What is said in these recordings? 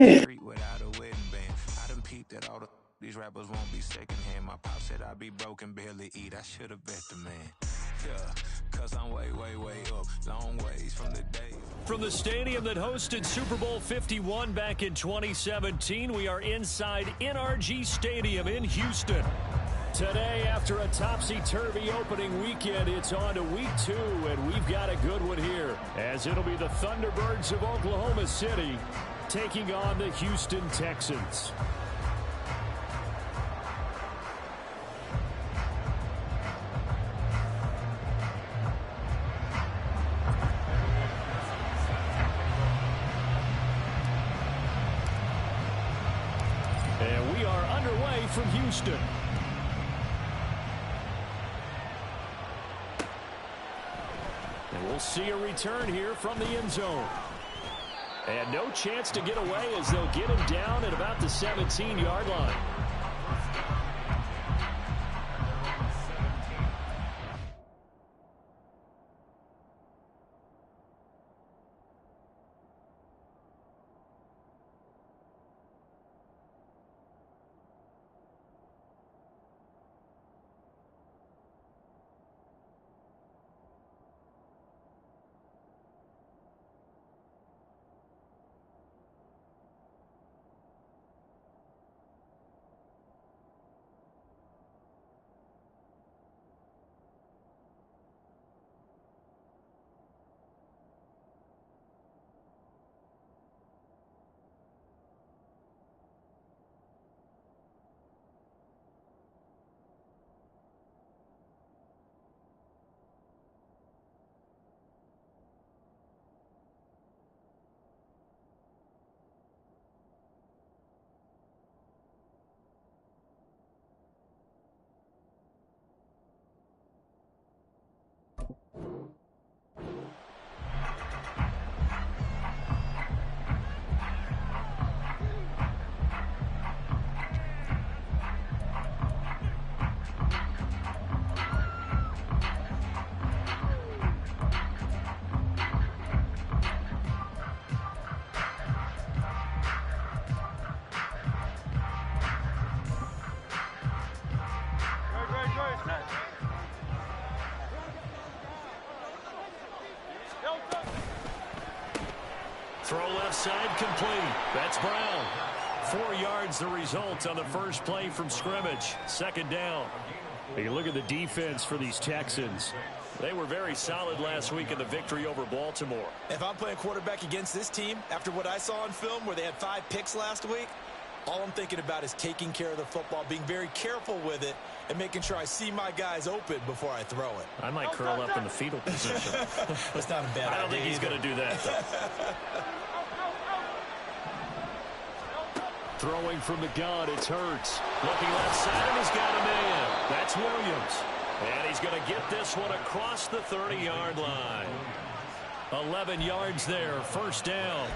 Street without a wedding band. I done peeped at all these rappers won't be secondhand. My pop said I'd be broken, barely eat. I should have bet the man. Yeah, cause I'm way, way, way up. Long ways from the days. From the stadium that hosted Super Bowl 51 back in 2017, we are inside NRG Stadium in Houston. Today, after a topsy-turvy opening weekend, it's on to week 2, and we've got a good one here, as it'll be the Thunderbirds of Oklahoma City taking on the Houston Texans. And we are underway from Houston. And we'll see a return here from the end zone. And no chance to get away as they'll get him down at about the 17-yard line. Throw left side complete. That's Brown. 4 yards the result on the first play from scrimmage. Second down. You look at the defense for these Texans. They were very solid last week in the victory over Baltimore. If I'm playing quarterback against this team, after what I saw on film where they had 5 picks last week, all I'm thinking about is taking care of the football, being very careful with it, and making sure I see my guys open before I throw it. I might curl up in the fetal position. That's not a bad idea. I don't think he's going to do that, though. Throwing from the gun, it's Hurts. Looking left side, and he's got a man. That's Williams. And he's going to get this one across the 30-yard line. 11 yards there, first down.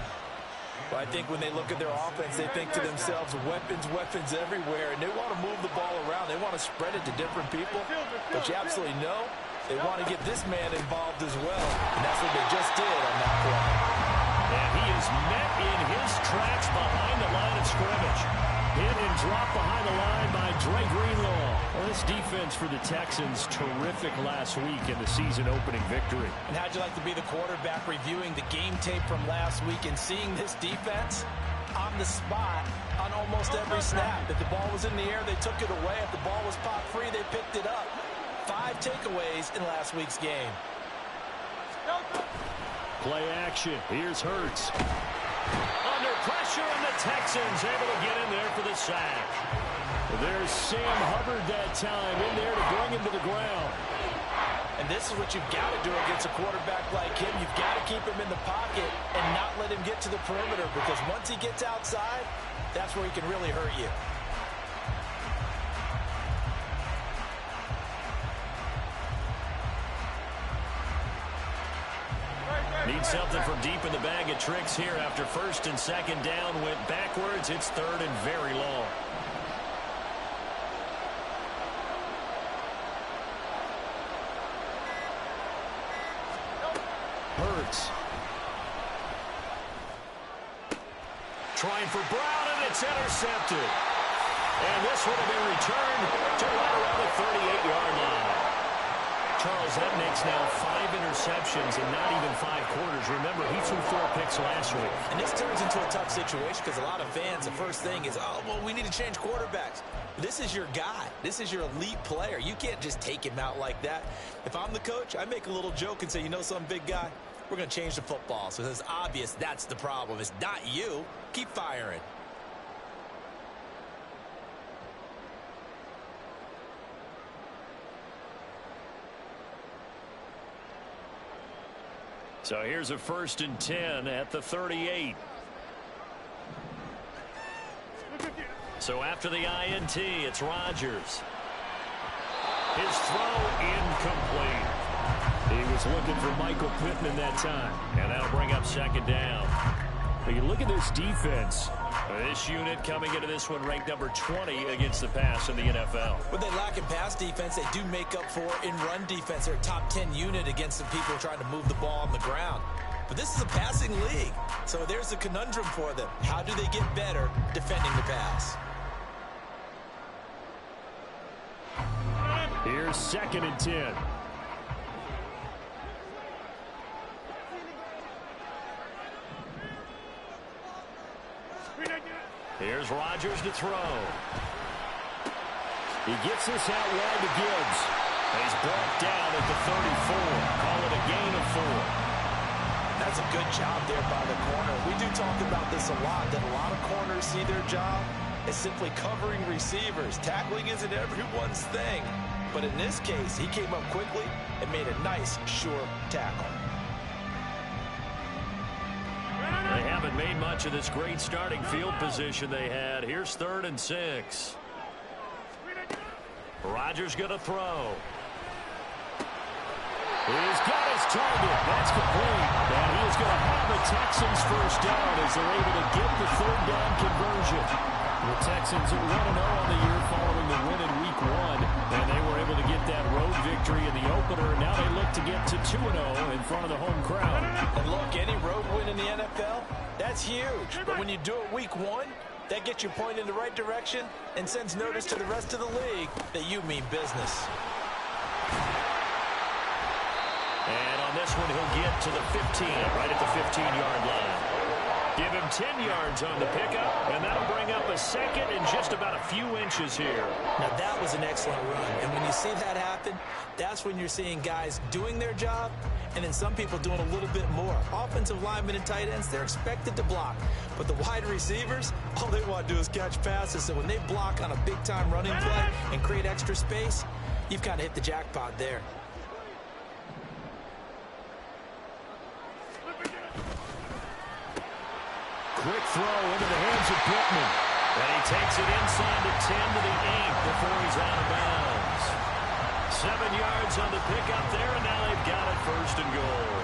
Well, I think when they look at their offense, they think to themselves, weapons, weapons everywhere, and they want to move the ball around. They want to spread it to different people, but you absolutely know they want to get this man involved as well, and that's what they just did on that play. And he is met in his tracks behind the line of scrimmage. Hit and dropped behind the line by Dre Greenlaw. Well, this defense for the Texans, terrific last week in the season-opening victory. And how'd you like to be the quarterback reviewing the game tape from last week and seeing this defense on the spot on almost every snap? If the ball was in the air, they took it away. If the ball was popped free, they picked it up. 5 takeaways in last week's game. Play action. Here's Hurts. Under pressure, and the Texans able to get in there for the sack. There's Sam Hubbard that time in there to bring him to the ground. And this is what you've got to do against a quarterback like him. You've got to keep him in the pocket and not let him get to the perimeter, because once he gets outside, that's where he can really hurt you. Need something from deep in the bag of tricks here after first and second down went backwards. It's third and very long. Hurts. trying for Brown, and it's intercepted. And this would have been returned to right around the 38-yard line. Charles, that makes now 5 interceptions in not even 5 quarters. Remember, he threw 4 picks last week. And this turns into a tough situation because a lot of fans, the first thing is, oh, well, we need to change quarterbacks. This is your guy. This is your elite player. You can't just take him out like that. If I'm the coach, I make a little joke and say, you know something, big guy? We're going to change the football. So it's obvious that's the problem. It's not you. Keep firing. So here's a 1st and 10 at the 38. So after the INT, it's Rodgers. His throw incomplete. He was looking for Michael Pittman that time, and that'll bring up 2nd down. But you look at this defense. This unit coming into this one ranked number 20 against the pass in the NFL. When they lack in pass defense, they do make up for in run defense. They're a top 10 unit against some people trying to move the ball on the ground. But this is a passing league, so there's a conundrum for them. How do they get better defending the pass? Here's 2nd and 10. Here's Rodgers to throw. He gets this out wide to Gibbs. He's brought down at the 34. Call it a gain of 4. That's a good job there by the corner. We do talk about this a lot, that a lot of corners see their job as simply covering receivers. Tackling isn't everyone's thing. But in this case, he came up quickly and made a nice, sure tackle. They haven't made much of this great starting field position they had. Here's 3rd and 6. Rodgers going to throw. He's got his target. That's complete. And he is going to have the Texans first down as they're able to get the 3rd down conversion. The Texans are 1-0 on the year following the win in Week 1. And they were able to get that road victory in the opener. And now they look to get to 2-0 in front of the home crowd. And look, any road win in the NFL, that's huge. But when you do it Week 1, that gets you pointed in the right direction and sends notice to the rest of the league that you mean business. And on this one, he'll get to the 15, right at the 15-yard line. Give him 10 yards on the pickup, and that'll bring up a 2nd and just about a few inches here. Now, that was an excellent run. And when you see that happen, that's when you're seeing guys doing their job and then some people doing a little bit more. Offensive linemen and tight ends, they're expected to block. But the wide receivers, all they want to do is catch passes. So when they block on a big-time running play and create extra space, you've kind of hit the jackpot there. Quick throw into the hands of Pittman. And he takes it inside the 10 to the 8 before he's out of bounds. 7 yards on the pickup there, and now they've got it 1st and goal.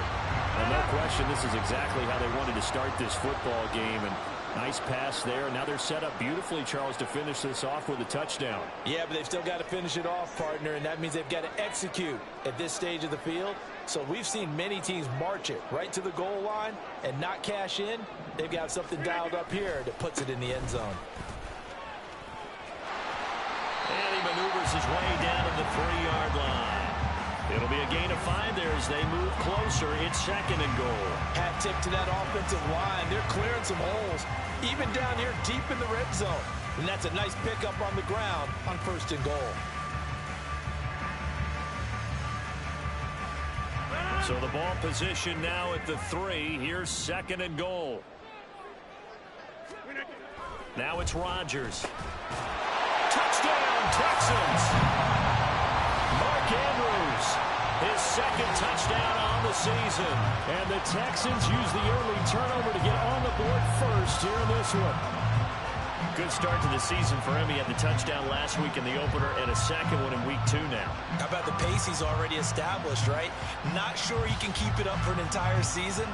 And no question, this is exactly how they wanted to start this football game. And nice pass there. Now they're set up beautifully, Charles, to finish this off with a touchdown. Yeah, but they've still got to finish it off, partner, and that means they've got to execute at this stage of the field. So we've seen many teams march it right to the goal line and not cash in. They've got something dialed up here that puts it in the end zone. And he maneuvers his way down to the 3-yard line. It'll be a gain of 5 there as they move closer. It's 2nd and goal. Hat tip to that offensive line. They're clearing some holes, even down here deep in the red zone. And that's a nice pickup on the ground on 1st and goal. So the ball position now at the 3. Here's 2nd and goal. Now it's Rodgers. Touchdown, Texans! Mark Andrews, his 2nd touchdown on the season. And the Texans use the early turnover to get on the board first here in this one. Good start to the season for him. He had the touchdown last week in the opener and a second one in week 2 now. How about the pace he's already established, right? Not sure he can keep it up for an entire season,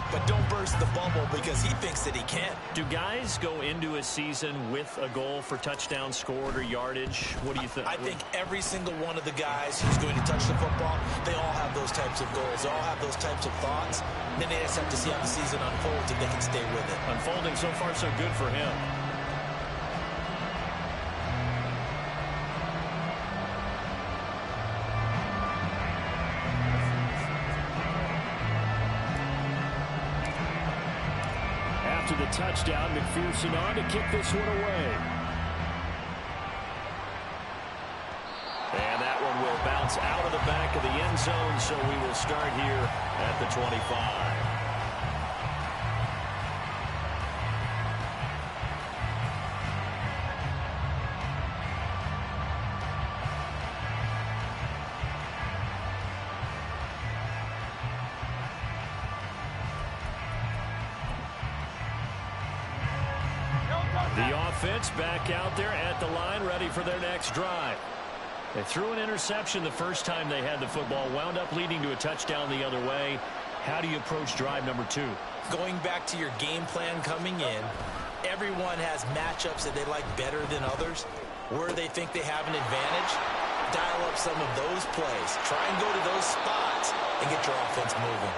but don't burst the bubble because he thinks that he can. Do guys go into a season with a goal for touchdown scored or yardage? What do you think? I think every single one of the guys who's going to touch the football, they all have those types of goals. They all have those types of thoughts. And then they just have to see how the season unfolds if they can stay with it. Unfolding so far so good for him. After the touchdown, McPherson on to kick this one away. And that one will bounce out of the back of the end zone, so we will start here at the 25. The offense back out there at the line, ready for their next drive. They threw an interception the first time they had the football, wound up leading to a touchdown the other way. How do you approach drive number 2? Going back to your game plan coming in, everyone has matchups that they like better than others. Where they think they have an advantage, dial up some of those plays. Try and go to those spots and get your offense moving.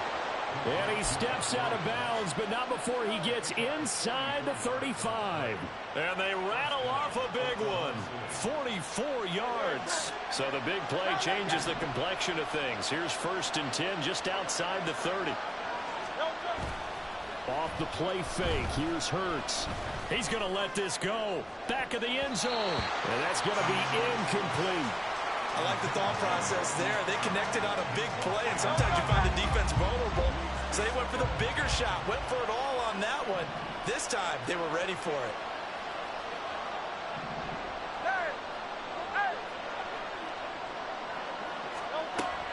And he steps out of bounds, but not before he gets inside the 35. And they rattle off a big one. 44 yards. So the big play changes the complexion of things. Here's 1st and 10 just outside the 30. Off the play fake. Here's Hurts. He's going to let this go. Back of the end zone. And that's going to be incomplete. I like the thought process there. They connected on a big play, and sometimes you find the defense vulnerable. So they went for the bigger shot, went for it all on that one. This time, they were ready for it.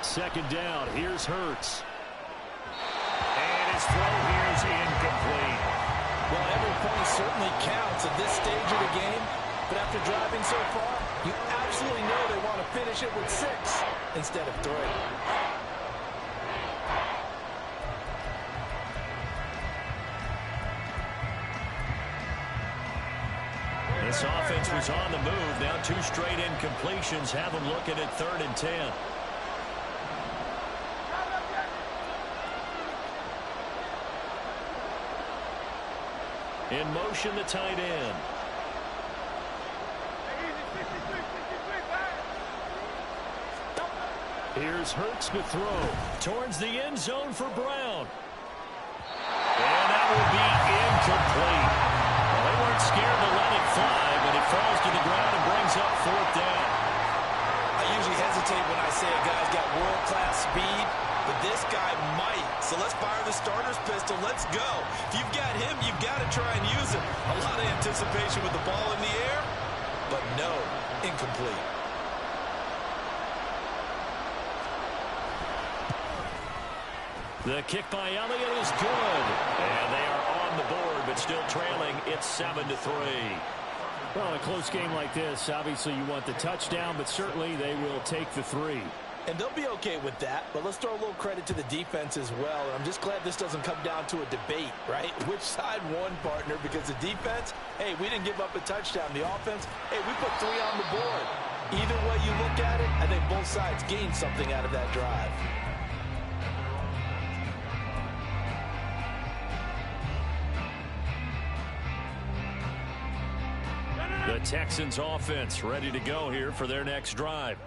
Second down. Here's Hurts. And his throw here is incomplete. Well, every point certainly counts at this stage of the game. But after driving so far, you absolutely know they want to finish it with 6 instead of 3. This offense was on the move. Now 2 straight incompletions have them looking at 3rd and 10. In motion, the tight end. Here's Hurts to throw. Towards the end zone for Brown. And that will be incomplete. Well, they weren't scared to let it fly, but it falls to the ground and brings up 4th down. I usually hesitate when I say a guy's got world-class speed, but this guy might. So let's fire the starter's pistol. Let's go. If you've got him, you've got to try and use him. A lot of anticipation with the ball in the air, but no, incomplete. The kick by Elliott is good. And they are on the board, but still trailing. It's 7-3. Well, in a close game like this, obviously you want the touchdown, but certainly they will take the 3. And they'll be okay with that, but let's throw a little credit to the defense as well. And I'm just glad this doesn't come down to a debate, right? Which side won, partner? Because the defense, hey, we didn't give up a touchdown. The offense, hey, we put 3 on the board. Either way you look at it, I think both sides gained something out of that drive. The Texans offense ready to go here for their next drive.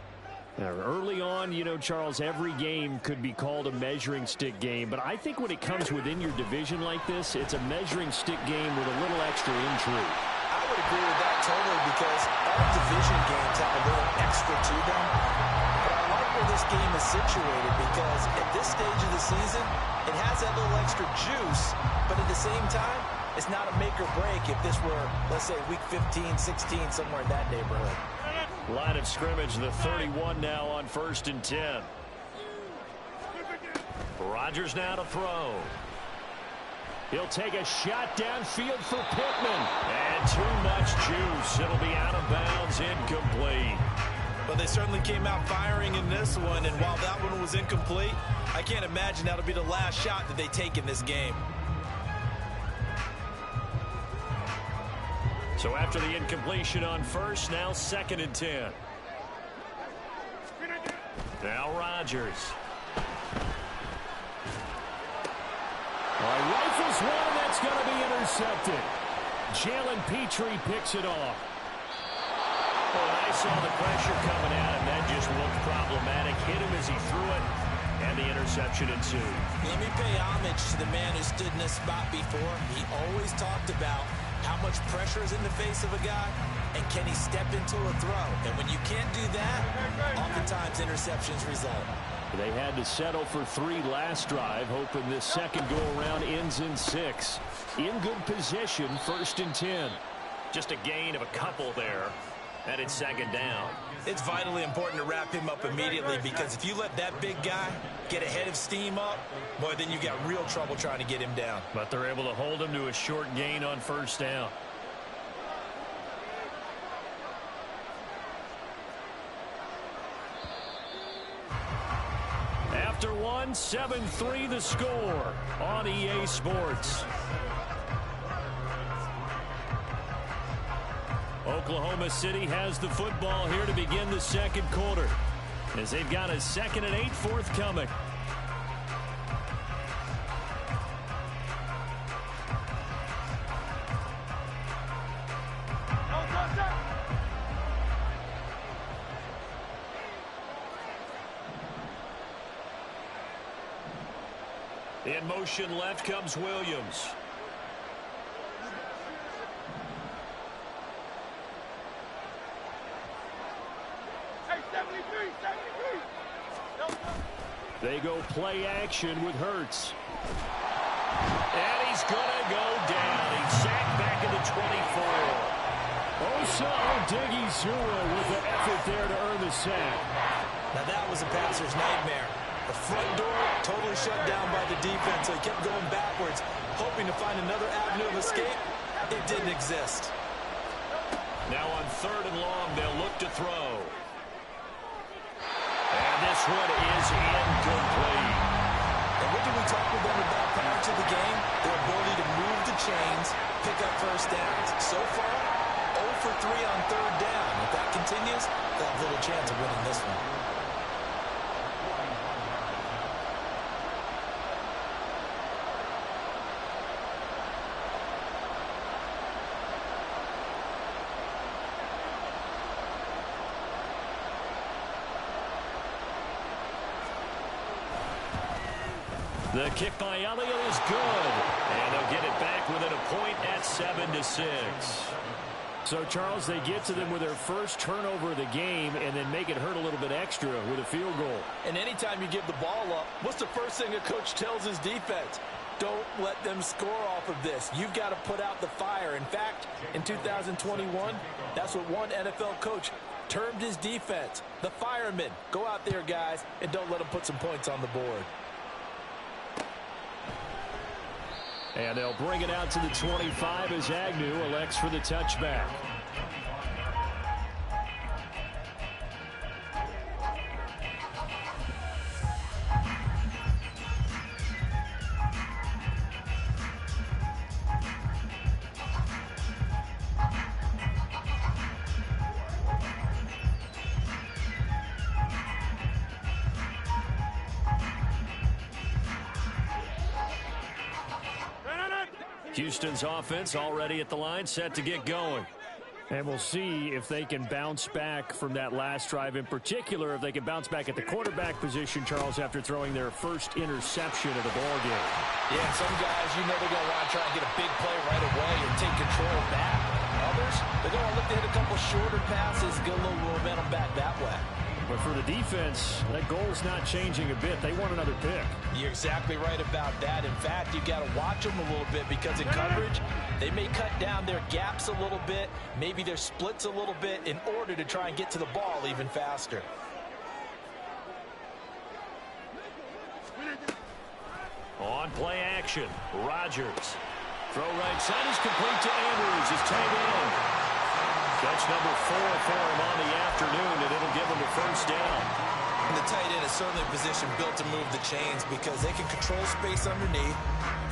Now, early on, you know, Charles, every game could be called a measuring stick game, but I think when it comes within your division like this, it's a measuring stick game with a little extra intrigue. I would agree with that totally because all division games have a little extra to them. But I like where this game is situated because at this stage of the season, it has that little extra juice, but at the same time, it's not a make or break if this were, let's say, week 15, 16, somewhere in that neighborhood. Line of scrimmage, the 31 now on 1st and 10. Rodgers now to throw. He'll take a shot downfield for Pittman. And too much juice. It'll be out of bounds, incomplete. But they certainly came out firing in this one, and while that one was incomplete, I can't imagine that'll be the last shot that they take in this game. So after the incompletion on first, now 2nd and 10. Now Rodgers. Rifles one, and that's going to be intercepted. Jalen Petrie picks it off. Oh, and I saw the pressure coming at him. That just looked problematic. Hit him as he threw it, and the interception ensued. Let me pay homage to the man who stood in this spot before. He always talked about how much pressure is in the face of a guy, and can he step into a throw? And when you can't do that, oftentimes interceptions result. They had to settle for 3 last drive, hoping this second go-around ends in 6. In good position, 1st and 10. Just a gain of a couple there, and it's 2nd down. It's vitally important to wrap him up immediately, because if you let that big guy get a head of steam up, boy, then you've got real trouble trying to get him down. But they're able to hold him to a short gain on 1st down. After one, 7-3 the score on EA Sports. Oklahoma City has the football here to begin the 2nd quarter, as they've got a 2nd and 8 forthcoming. In motion left comes Williams. They go play action with Hurts. And he's going to go down. He's sacked back at the 24. Osa Odighizuwa with the effort there to earn the sack. Now that was a passer's nightmare. The front door totally shut down by the defense, so he kept going backwards, hoping to find another avenue of escape. It didn't exist. Now on 3rd and long, they'll look to throw. And this one is incomplete. And what did we talk with them about prior to the game? Their ability to move the chains, pick up 1st downs. So far, 0 for 3 on 3rd down. If that continues, they'll have little chance of winning this one. The kick by Elliott is good, and they'll get it back within a point at 7-6. So, Charles, they get to them with their first turnover of the game and then make it hurt a little bit extra with a field goal. And anytime you give the ball up, what's the first thing a coach tells his defense? Don't let them score off of this. You've got to put out the fire. In fact, in 2021, that's what one NFL coach termed his defense, the firemen. Go out there, guys, and don't let them put some points on the board. And they'll bring it out to the 25 as Agnew elects for the touchback. Houston's offense already at the line, set to get going. And we'll see if they can bounce back from that last drive, in particular, if they can bounce back at the quarterback position, Charles, after throwing their first interception of the ballgame. Yeah, some guys, you know they're going to want to try and get a big play right away and take control back. Others, they're going to look to hit a couple shorter passes, get a little momentum back that way. But for the defense, that goal's not changing a bit. They want another pick. You're exactly right about that. In fact, you've got to watch them a little bit, because in coverage, they may cut down their gaps a little bit, maybe their splits a little bit, in order to try and get to the ball even faster. On play action, Rodgers. Throw right side is complete to Andrews. His tight end. Catch number 4 for him on the afternoon, and it'll give him a first down. And the tight end is certainly a position built to move the chains because they can control space underneath.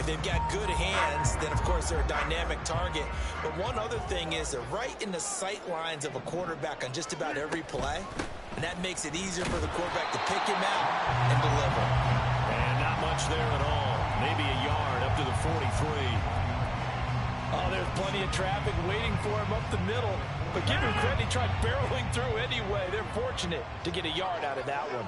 If they've got good hands, then, of course, they're a dynamic target. But one other thing is they're right in the sight lines of a quarterback on just about every play, and that makes it easier for the quarterback to pick him out and deliver. And not much there at all. Maybe a yard up to the 43. Oh, there's plenty of traffic waiting for him up the middle. But give him credit, he tried barreling through anyway. They're fortunate to get a yard out of that one.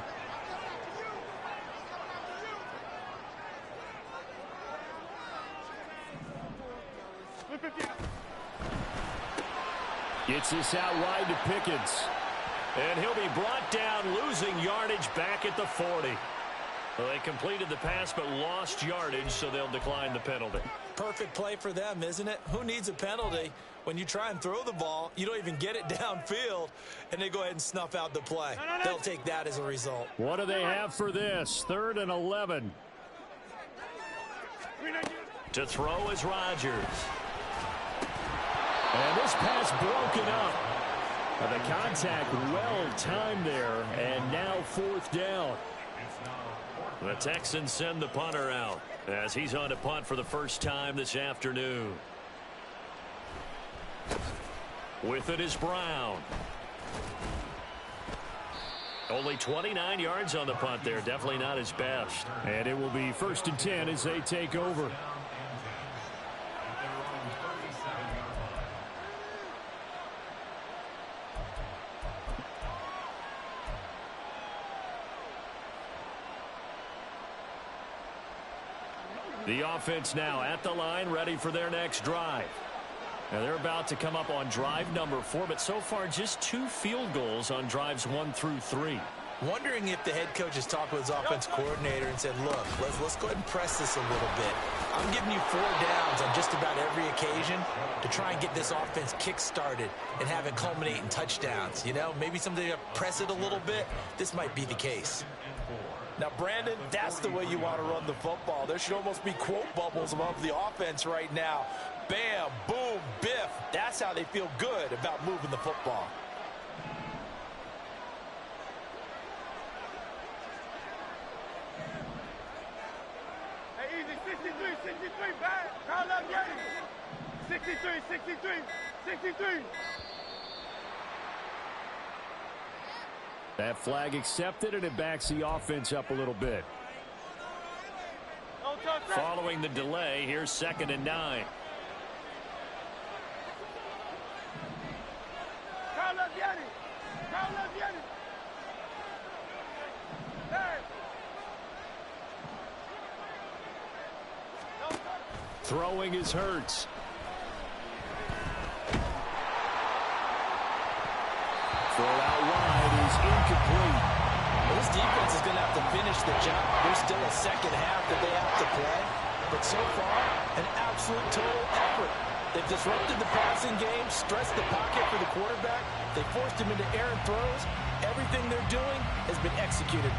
Gets this out wide to Pickens. And he'll be brought down, losing yardage back at the 40. Well, they completed the pass but lost yardage, so they'll decline the penalty. Perfect play for them, isn't it? Who needs a penalty when you try and throw the ball, you don't even get it downfield, and they go ahead and snuff out the play. They'll take that as a result. What do they have for this? 3rd and 11. To throw is Rodgers. And this pass broken up. The contact well-timed there, and now 4th down. The Texans send the punter out as he's on to punt for the first time this afternoon. With it is Brown. Only 29 yards on the punt there. Definitely not his best. And it will be 1st and 10 as they take over. The offense now at the line, ready for their next drive. Now they're about to come up on drive number 4, but so far just 2 field goals on drives 1 through 3. Wondering if the head coach has talked with his offense coordinator and said, look, let's go ahead and press this a little bit. I'm giving you 4 downs on just about every occasion to try and get this offense kick-started and have it culminate in touchdowns. You know, maybe something to press it a little bit. This might be the case. Now, Brandon, that's the way you want to run the football. There should almost be quote bubbles above the offense right now. Bam, boom, biff. That's how they feel good about moving the football. Hey, easy, 63, back. Call up, Yeti. 63. That flag accepted, and it backs the offense up a little bit. Following the delay, here's 2nd and 9. Throwing is Hurts. Throw out wide is incomplete. Well, this defense is going to have to finish the job. There's still a second half that they have to play. But so far, an absolute total effort. They've disrupted the passing game, stressed the pocket for the quarterback. They forced him into errant throws. Everything they're doing has been executed.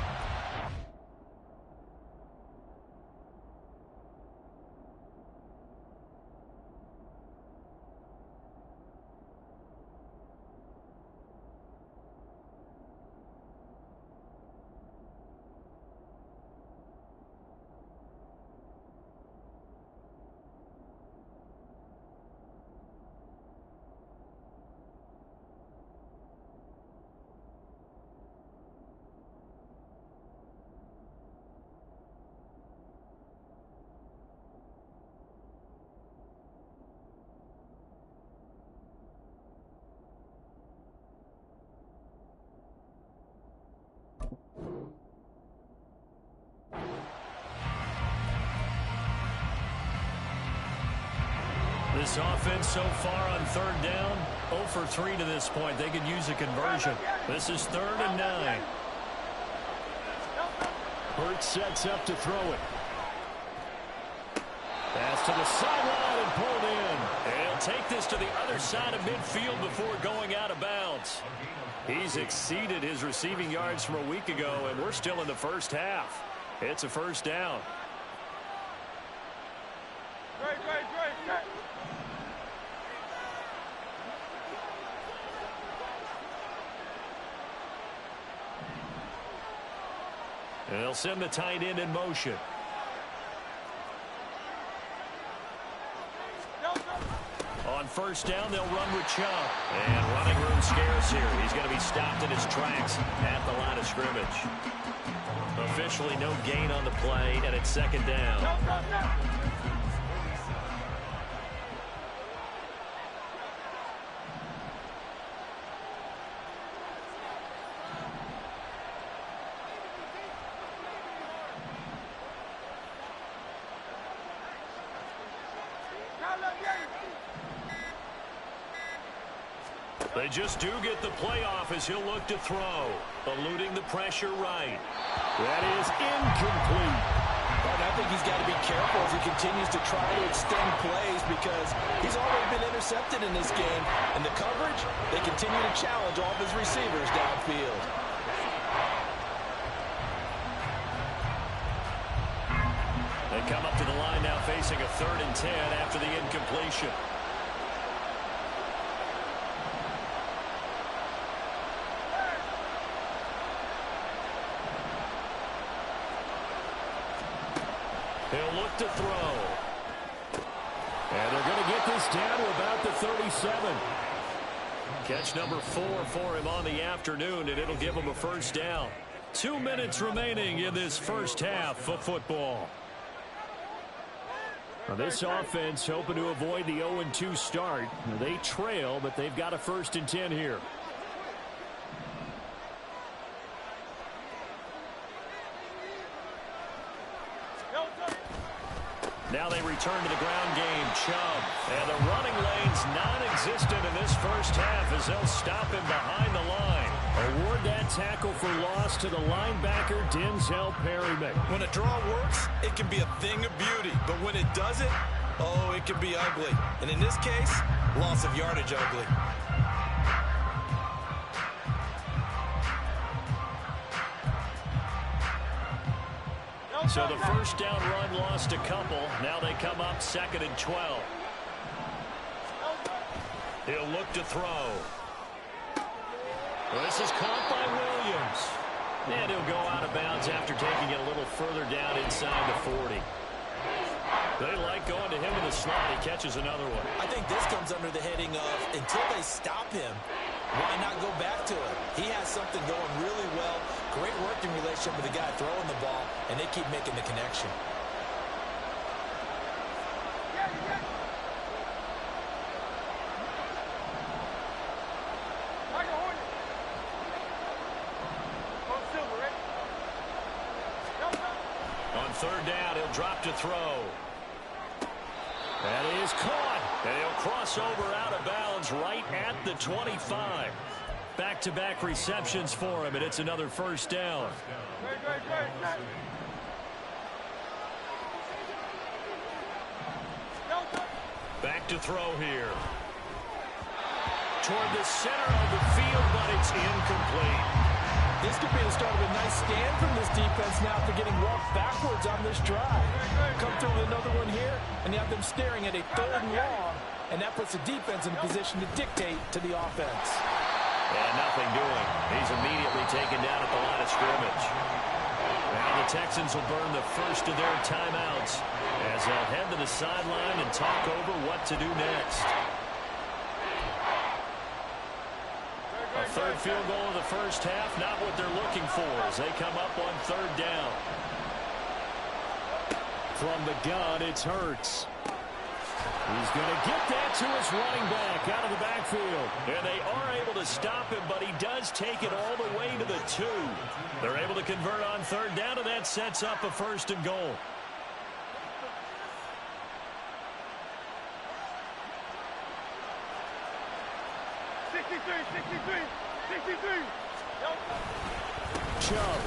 This offense so far on 3rd down, 0 for 3 to this point. They could use a conversion. This is 3rd and 9. Hurts sets up to throw it. Pass to the sideline and pulled in. And he'll take this to the other side of midfield before going out of bounds. He's exceeded his receiving yards from a week ago, and we're still in the first half. It's a first down. Great. And they'll send the tight end in motion. On first down, they'll run with Chubb. And running room scarce here. He's going to be stopped in his tracks at the line of scrimmage. Officially no gain on the play, and it's second down. They just do get the play off as he'll look to throw. Eluding the pressure right. That is incomplete. And I think he's got to be careful as he continues to try to extend plays because he's already been intercepted in this game. And the coverage, they continue to challenge all of his receivers downfield. They come up to the line now facing a 3rd and 10 after the incompletion. He'll look to throw. And they're going to get this down to about the 37. Catch number 4 for him on the afternoon, and it'll give him a first down. 2 minutes remaining in this first half of football. Now this offense hoping to avoid the 0-2 start. They trail, but they've got a 1st and 10 here. Now they return to the ground game. Chubb. And the running lane's non-existent in this first half as they'll stop him behind the line. Award that tackle for loss to the linebacker, Denzel Perryman. When a draw works, it can be a thing of beauty. But when it doesn't, oh, it can be ugly. And in this case, loss of yardage ugly. So the first down run lost a couple. Now they come up 2nd and 12. He'll look to throw. This is caught by Williams. And he'll go out of bounds after taking it a little further down inside the 40. They like going to him in the slot. He catches another one. I think this comes under the heading of until they stop him, why not go back to it? He has something going really well. Great working relationship with the guy throwing the ball, and they keep making the connection. On 3rd down, he'll drop to throw. That is caught. And he'll cross over out of bounds right at the 25. Back-to-back receptions for him, and it's another first down. Back to throw here. Toward the center of the field, but it's incomplete. This could be the start of a nice stand from this defense now after getting walked backwards on this drive. Come through with another one here, and you have them staring at a 3rd and long, and that puts the defense in a position to dictate to the offense. And nothing doing. He's immediately taken down at the line of scrimmage. Now the Texans will burn the first of their timeouts as they'll head to the sideline and talk over what to do next. A 3rd field goal in the first half, not what they're looking for as they come up on 3rd down. From the gun, it's Hurts. He's going to get that to his running back out of the backfield. And they are able to stop him, but he does take it all the way to the 2. They're able to convert on 3rd down, and that sets up a 1st and goal. Chubb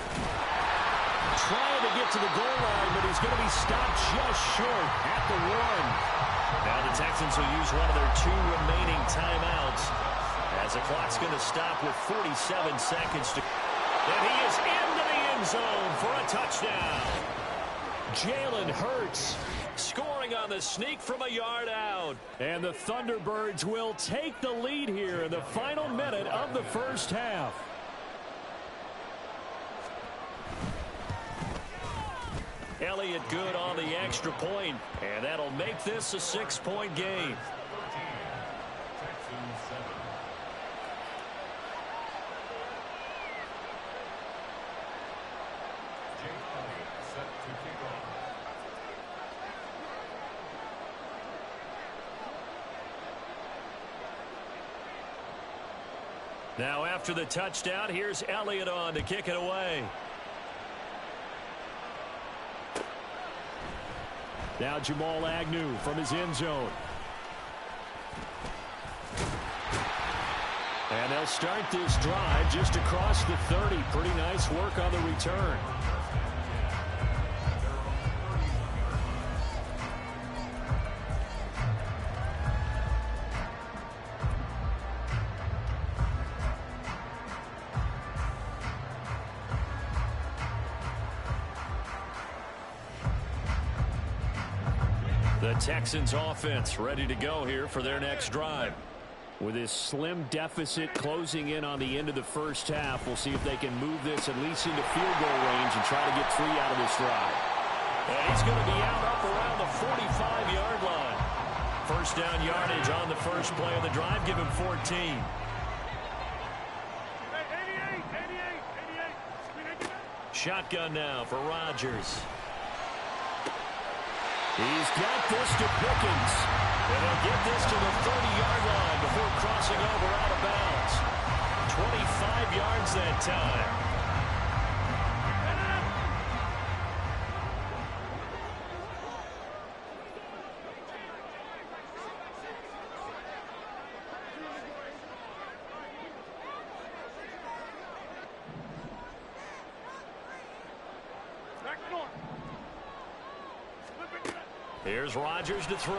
trying to get to the goal line, but he's going to be stopped just short at the 1. Now the Texans will use one of their 2 remaining timeouts as the clock's going to stop with 47 seconds to... And he is into the end zone for a touchdown. Jalen Hurts scoring on the sneak from a yard out. And the Thunderbirds will take the lead here in the final minute of the first half. Elliott good on the extra point, and that'll make this a 6-point game. Now after the touchdown, here's Elliott on to kick it away. Now Jamal Agnew from his end zone. And they'll start this drive just across the 30. Pretty nice work on the return. The Texans offense ready to go here for their next drive. With this slim deficit closing in on the end of the first half, we'll see if they can move this at least into field goal range and try to get 3 out of this drive. And he's going to be out up around the 45-yard line. First down yardage on the first play of the drive. Give him 14. Shotgun now for Rodgers. He's got this to Pickens. And they'll get this to the 30-yard line before crossing over out of bounds. 25 yards that time. Here's Rodgers to throw.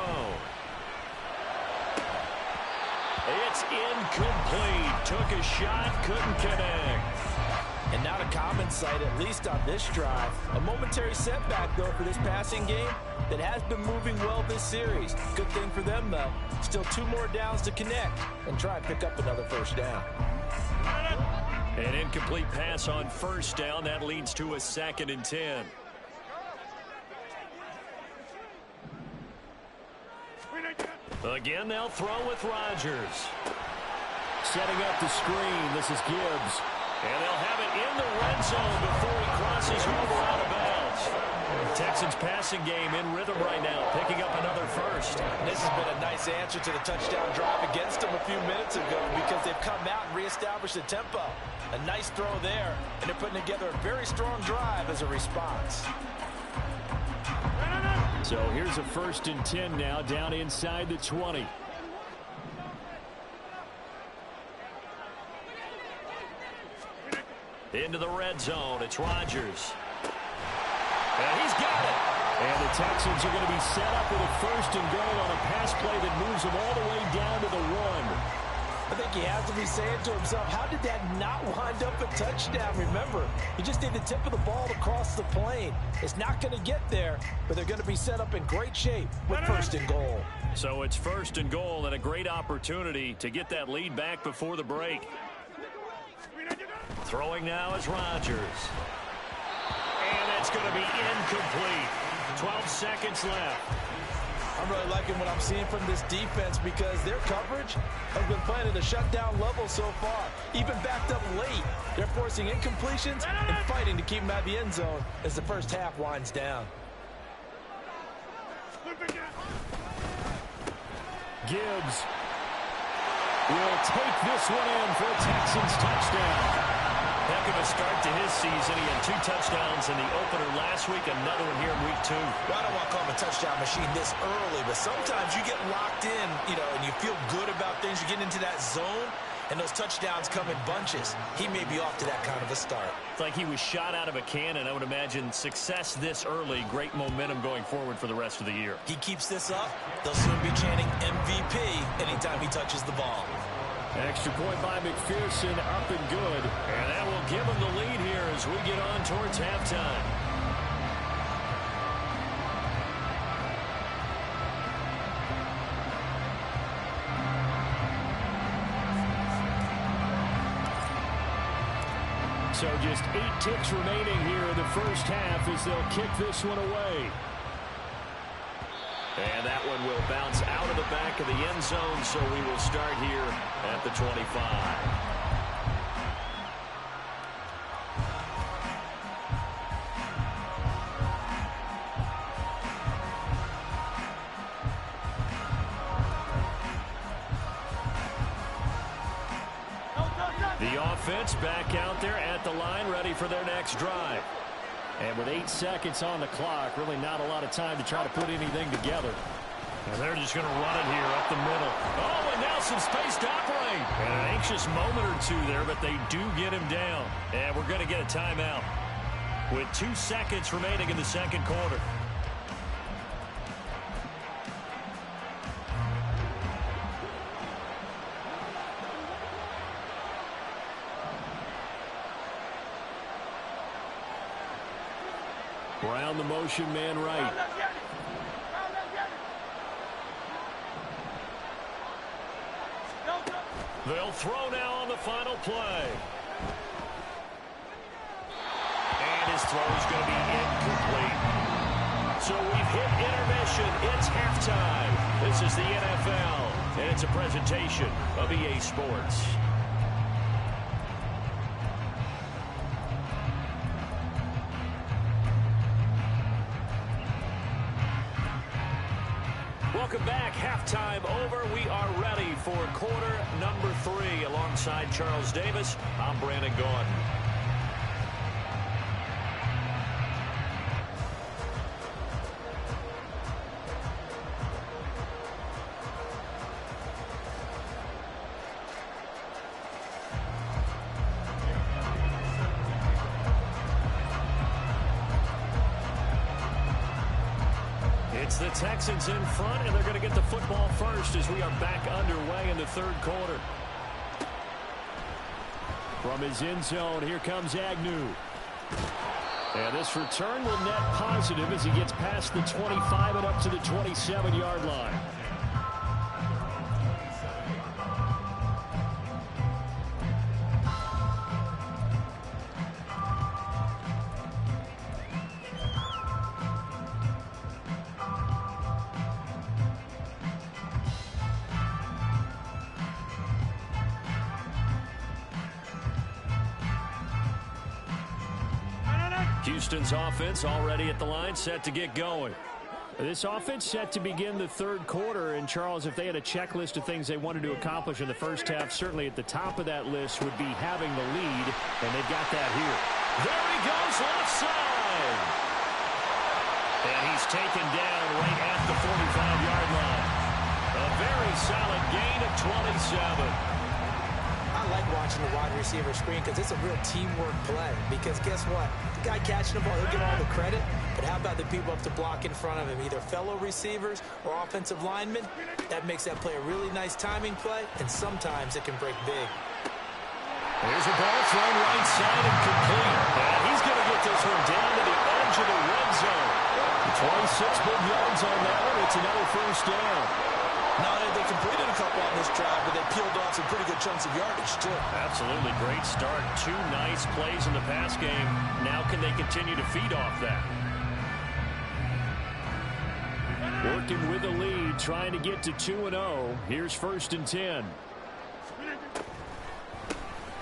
It's incomplete. Took a shot, couldn't connect. And not a common sight, at least on this drive. A momentary setback, though, for this passing game that has been moving well this series. Good thing for them, though. Still 2 more downs to connect and try and pick up another first down. An incomplete pass on first down. That leads to a 2nd and 10. Again, they'll throw with Rodgers. Setting up the screen, this is Gibbs. And they'll have it in the red zone before he crosses over out of bounds. Texans passing game in rhythm right now, picking up another first. This has been a nice answer to the touchdown drive against them a few minutes ago because they've come out and reestablished the tempo. A nice throw there, and they're putting together a very strong drive as a response. So here's a 1st and 10 now, down inside the 20. Into the red zone, it's Rodgers. And he's got it. And the Texans are going to be set up with a 1st and goal on a pass play that moves them all the way down to the 1. I think he has to be saying to himself, how did that not wind up a touchdown? Remember, he just need the tip of the ball to cross the plane. It's not going to get there, but they're going to be set up in great shape with 1st and goal. So it's 1st and goal and a great opportunity to get that lead back before the break. Throwing now is Rodgers. And it's going to be incomplete. 12 seconds left. I'm really liking what I'm seeing from this defense because their coverage has been playing at a shutdown level so far. Even backed up late, they're forcing incompletions and fighting to keep them out of the end zone as the first half winds down. Gibbs will take this one in for a Texans touchdown. Heck of a start to his season. He had 2 touchdowns in the opener last week, another one here in week 2. Well, I don't want to call him a touchdown machine this early, but sometimes you get locked in, and you feel good about things. You get into that zone, and those touchdowns come in bunches. He may be off to that kind of a start. It's like he was shot out of a cannon. I would imagine success this early, great momentum going forward for the rest of the year. He keeps this up, they'll soon be chanting MVP anytime he touches the ball. Extra point by McPherson, up and good. And that will give him the lead here as we get on towards halftime. So just 8 ticks remaining here in the first half as they'll kick this one away. And that one will bounce out of the back of the end zone, so we will start here at the 25. The offense back out there at the line, ready for their next drive. And with 8 seconds on the clock, really not a lot of time to try to put anything together. And they're just going to run it here up the middle. Oh, and now some space to operate. And an anxious moment or two there, but they do get him down. And we're going to get a timeout with 2 seconds remaining in the second quarter. Brown the motion man right. They'll throw now on the final play. And his throw is going to be incomplete. So we've hit intermission. It's halftime. This is the NFL, and it's a presentation of EA Sports. Welcome back. Halftime over. We are ready for quarter number 3. Alongside Charles Davis, I'm Brandon Gaudin. It's the Texans in front, and they're going to get the football first as we are back underway in the third quarter. From his end zone, here comes Agnew. And this return will net positive as he gets past the 25 and up to the 27-yard line. Houston's offense already at the line, set to get going. This offense set to begin the third quarter. And, Charles, if they had a checklist of things they wanted to accomplish in the first half, certainly at the top of that list would be having the lead, and they've got that here. There he goes, left side. And he's taken down right at the 45-yard line. A very solid gain of 27. I like watching the wide receiver screen because it's a real teamwork play. Because guess what? The guy catching the ball, he'll get all the credit. But how about the people up to block in front of him, either fellow receivers or offensive linemen? That makes that play a really nice timing play, and sometimes it can break big. There's a ball thrown right side and complete. And he's going to get this one down to the edge of the red zone. 26 big yards on that one. It's another first down. Not only they completed a couple on this drive, but they peeled off some pretty good chunks of yardage, too. Absolutely. Great start. 2 nice plays in the pass game. Now can they continue to feed off that? Working with the lead, trying to get to 2-0. Here's 1st and 10.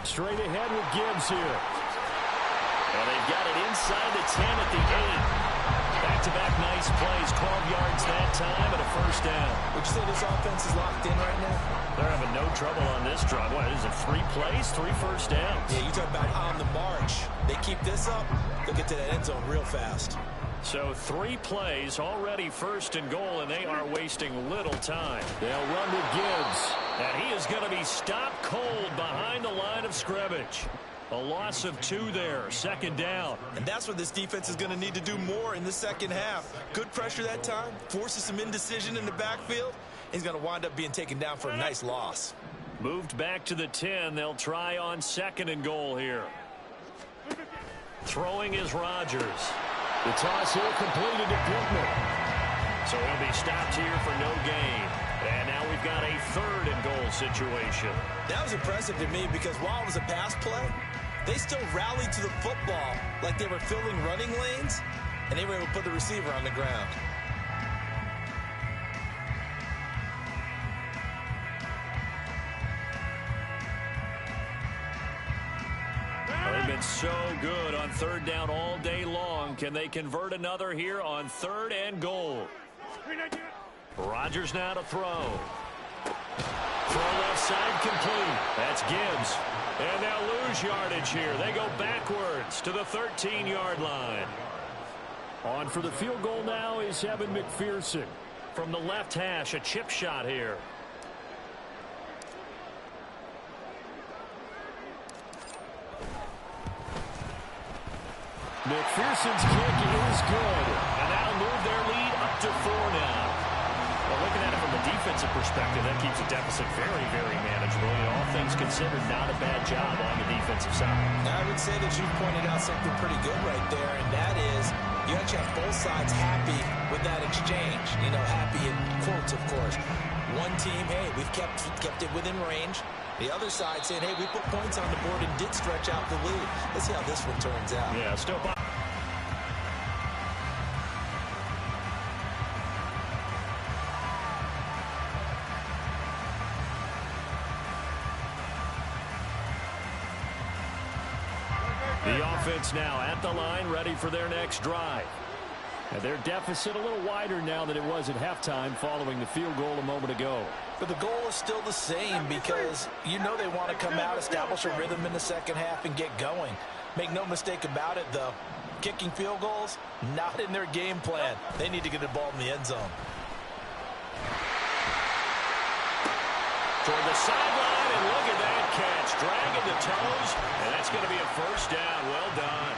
Straight ahead with Gibbs here. And they've got it inside the 10 at the 8. Back-to-back nice plays, 12 yards that time, and a first down. Would you say this offense is locked in right now? They're having no trouble on this drive. What, is it 3 plays, 3 first downs? Yeah, you talk about on the march. They keep this up, they'll get to that end zone real fast. So 3 plays, already 1st and goal, and they are wasting little time. They'll run with Gibbs, and he is going to be stopped cold behind the line of scrimmage. A loss of 2 there, 2nd down. And that's what this defense is going to need to do more in the second half. Good pressure that time, forces some indecision in the backfield. He's going to wind up being taken down for a nice loss. Moved back to the 10. They'll try on 2nd and goal here. Throwing is Rodgers. The toss here completed to Pittman. So he'll be stopped here for no gain. And now we've got a 3rd and goal situation. That was impressive to me because while it was a pass play, They still rallied to the football like they were filling running lanes, and they were able to put the receiver on the ground. They've been so good on third down all day long. Can they convert another here on 3rd and goal? Rodgers now to throw. Throw left side complete. That's Gibbs. And they'll lose yardage here. They go backwards to the 13-yard line. On for the field goal now is Evan McPherson. From the left hash, a chip shot here. McPherson's kick is good. And that'll move their lead up to 4 now. Well, looking at it from a defensive perspective, that keeps the deficit very, very manageable. All things considered, not a bad job on the defensive side. Now, I would say that you pointed out something pretty good right there, and that is you actually have both sides happy with that exchange. You know, happy in quotes, of course. One team, hey, we've kept it within range. The other side saying, hey, we put points on the board and did stretch out the lead. Let's see how this one turns out. Yeah, still. The offense now at the line, ready for their next drive. And their deficit a little wider now than it was at halftime following the field goal a moment ago. But the goal is still the same because you know they want to come out, establish a rhythm in the second half, and get going. Make no mistake about it, though. Kicking field goals, not in their game plan. They need to get the ball in the end zone. Toward the sideline, and look at that catch. Dragging the toes, and that's going to be a first down. Well done.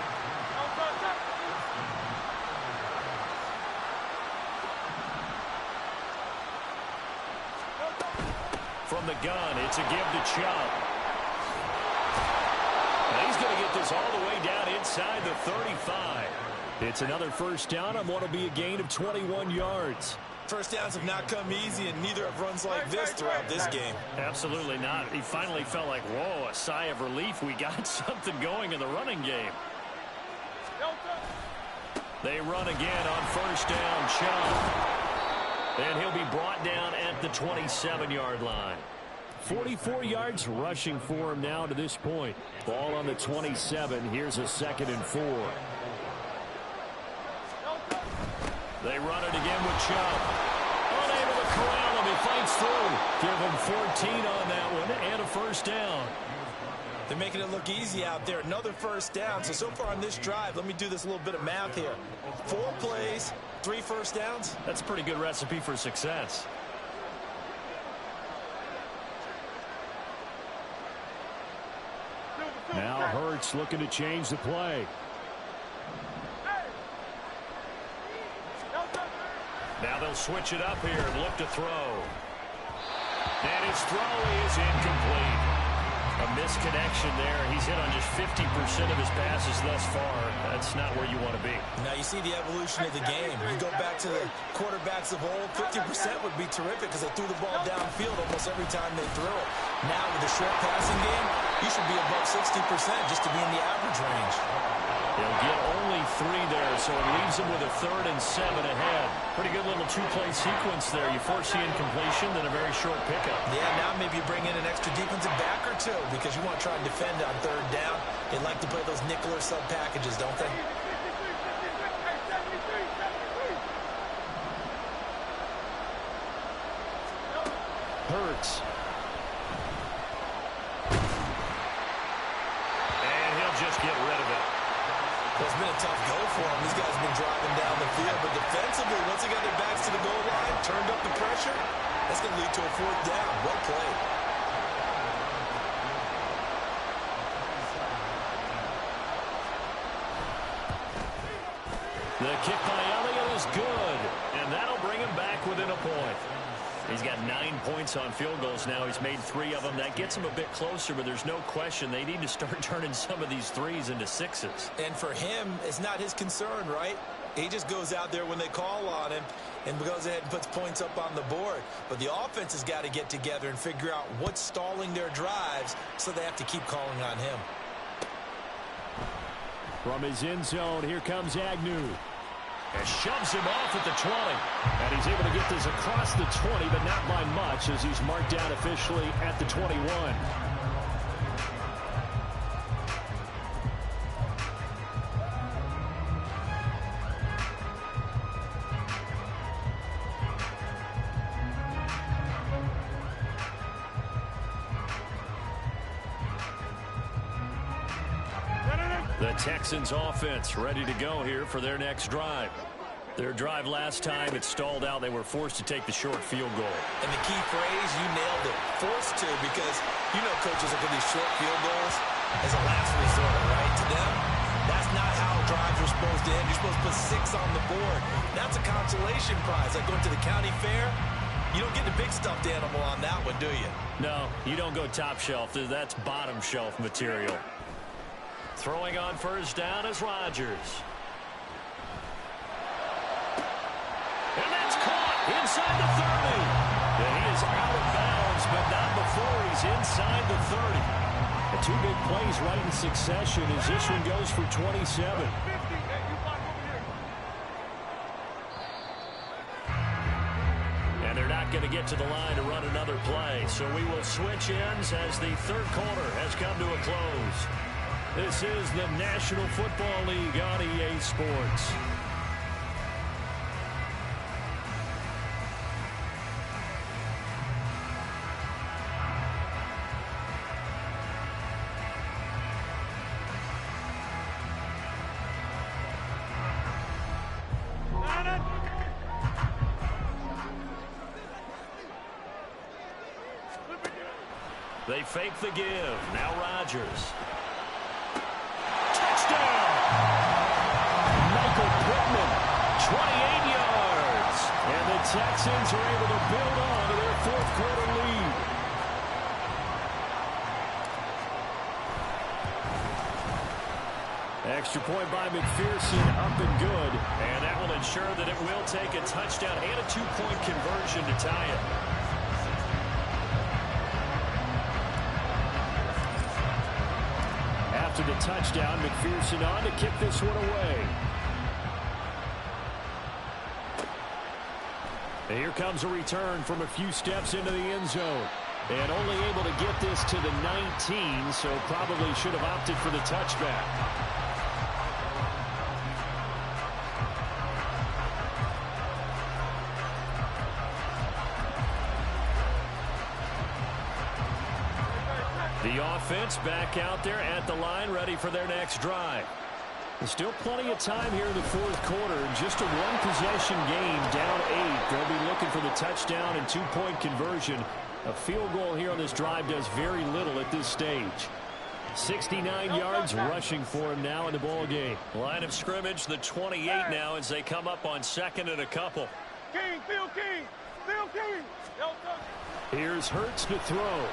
From the gun, it's a give to Chubb. And he's going to get this all the way down inside the 35. It's another first down on what will be a gain of 21 yards. First downs have not come easy, and neither have runs like this throughout this game. Absolutely not. He finally felt like, whoa, a sigh of relief. We got something going in the running game. They run again on first down, Chubb. And he'll be brought down at the 27-yard line. 44 yards rushing for him now to this point. Ball on the 27. Here's a 2nd and 4. They run it again with Chubb. Unable to corral him. He fights through. Give him 14 on that one and a first down. They're making it look easy out there. Another first down. So far on this drive, let me do this little bit of math here. 4 plays, 3 first downs. That's a pretty good recipe for success. Now Hurts looking to change the play. Now they'll switch it up here and look to throw. And his throw is incomplete. A misconnection there. He's hit on just 50% of his passes thus far. That's not where you want to be. Now you see the evolution of the game. You go back to the quarterbacks of old, 50% would be terrific because they threw the ball downfield almost every time they threw it. Now with the short passing game, you should be above 60% just to be in the average range. They'll get only 3 there, so it leaves them with a 3rd and 7 ahead. Pretty good little 2-play sequence there. You force the incompletion, then a very short pickup. Yeah, now maybe you bring in an extra defensive back or 2 because you want to try and defend on 3rd down. They like to play those nickel or sub packages, don't they? Hurts. And he'll just get rid of it. Well, it's been a tough go for him. These guys have been driving down the field, but defensively, once they got their backs to the goal line, turned up the pressure, that's going to lead to a 4th down. Well played. The kick by Elliott is good, and that'll bring him back within a point. He's got 9 points on field goals now. He's made 3 of them. That gets him a bit closer, but there's no question they need to start turning some of these 3s into 6s. And for him, it's not his concern, right? He just goes out there when they call on him and goes ahead and puts points up on the board. But the offense has got to get together and figure out what's stalling their drives, so they have to keep calling on him. From his end zone, here comes Agnew. And shoves him off at the 20. And he's able to get this across the 20, but not by much as he's marked down officially at the 21. The Texans offense ready to go here for their next drive. Their drive last time, it stalled out. They were forced to take the short field goal. And the key phrase, you nailed it, forced to, because you know coaches look at these short field goals as a last resort, right? To them, that's not how drives are supposed to end. You're supposed to put 6 on the board. That's a consolation prize. Like going to the county fair, you don't get the big stuffed animal on that one, do you? No, you don't go top shelf. That's bottom shelf material. Throwing on first down is Rodgers. And that's caught inside the 30. And he is out of bounds, but not before he's inside the 30. And 2 big plays right in succession as this one goes for 27. And they're not going to get to the line to run another play. So we will switch ends as the third quarter has come to a close. This is the National Football League on EA Sports. They fake the give. Now Rodgers. Touchdown! Michael Pittman, 28 yards. And the Texans are able to build on to their fourth quarter lead. Extra point by McPherson, up and good. And that will ensure that it will take a touchdown and a 2-point conversion to tie it. After the touchdown, McPherson on to kick this one away. And here comes a return from a few steps into the end zone. And only able to get this to the 19, so probably should have opted for the touchback. The offense back out there at the line, ready for their next drive. There's still plenty of time here in the fourth quarter. Just a one-possession game, down 8. They'll be looking for the touchdown and 2-point conversion. A field goal here on this drive does very little at this stage. 69 yards rushing for him now in the ball game. Line of scrimmage, the 28 now as they come up on second and a couple. King, Phil King, Phil King. Here's Hurts to throw.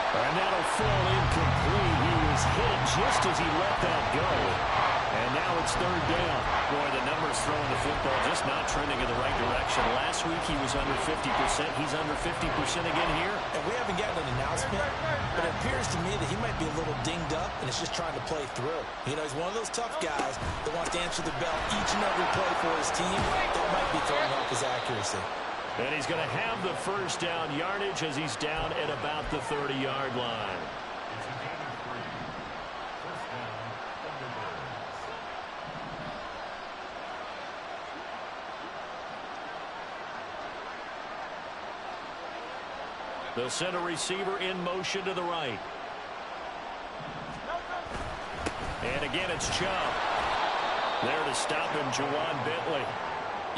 And that'll fall incomplete. He was hit just as he let that go. And now it's third down. Boy, the numbers throwing the football just not trending in the right direction. Last week he was under 50%. He's under 50% again here. And we haven't gotten an announcement, but it appears to me that he might be a little dinged up and is just trying to play through. You know, he's one of those tough guys that wants to answer the bell each and every play for his team. That might be throwing off his accuracy. And he's going to have the first down yardage as he's down at about the 30-yard line. They'll send a receiver in motion to the right. And again, it's Chubb. There to stop him, Juwan Bentley.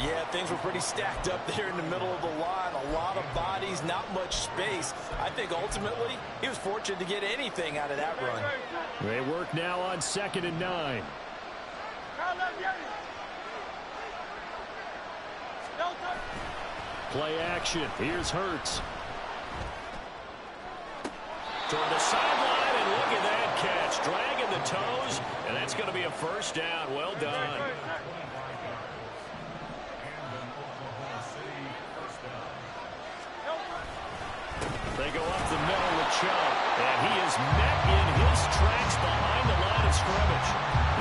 Yeah, things were pretty stacked up there in the middle of the line. A lot of bodies, not much space. I think ultimately he was fortunate to get anything out of that run. They work now on 2nd and 9. Play action. Here's Hurts. Toward the sideline, and look at that catch. Dragging the toes, and that's going to be a first down. Well done. They go up the middle with Chubb. And he is met in his tracks behind the line of scrimmage.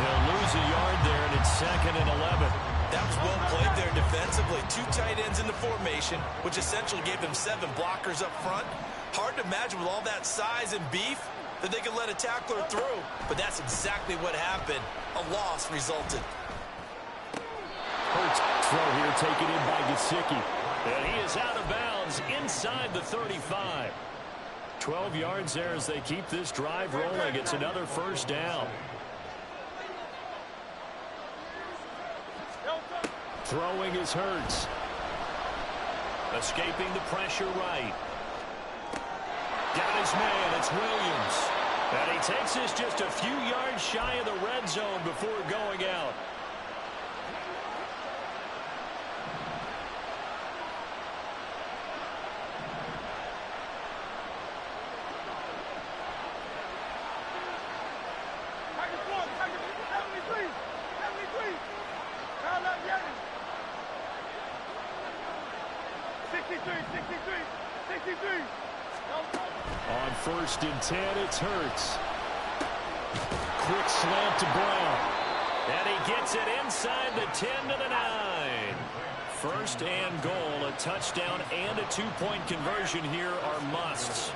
He'll lose a yard there, and it's 2nd and 11. That was well played there defensively. 2 tight ends in the formation, which essentially gave them 7 blockers up front. Hard to imagine with all that size and beef that they could let a tackler through. But that's exactly what happened. A loss resulted. Hurts throw here taken in by Gesicki. And he is out of bounds inside the 35. 12 yards there as they keep this drive rolling. It's another first down. Throwing is Hurts. Escaping the pressure right. Got his man. It's Williams. And he takes this just a few yards shy of the red zone before going out. On 1st and 10, it's Hurts. Quick slant to Brown. And he gets it inside the 10 to the 9. 1st and goal. A touchdown and a 2-point conversion here are musts.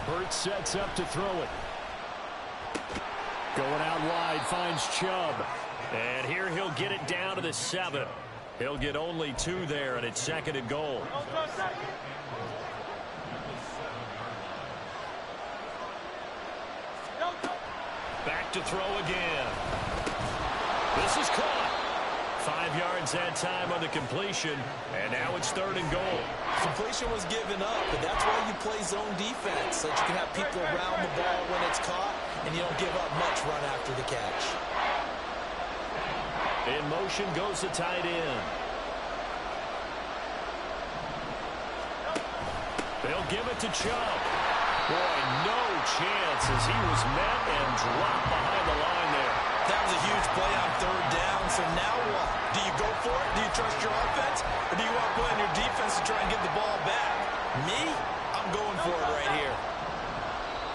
Hurts sets up to throw it. Going out wide, finds Chubb. And here he'll get it down to the 7. He'll get only 2 there, and it's 2nd and goal. Back to throw again. This is caught. 5 yards that time on the completion, and now it's 3rd and goal. Completion was given up, but that's why you play zone defense, so that you can have people around the ball when it's caught, and you don't give up much run after the catch. In motion goes the tight end. They'll give it to Chubb. Boy, no chance as he was met and dropped behind the line there. That was a huge play on 3rd down, so now what? Do you go for it? Do you trust your offense? Or do you want to play on your defense to try and get the ball back? Me? I'm going for it right here.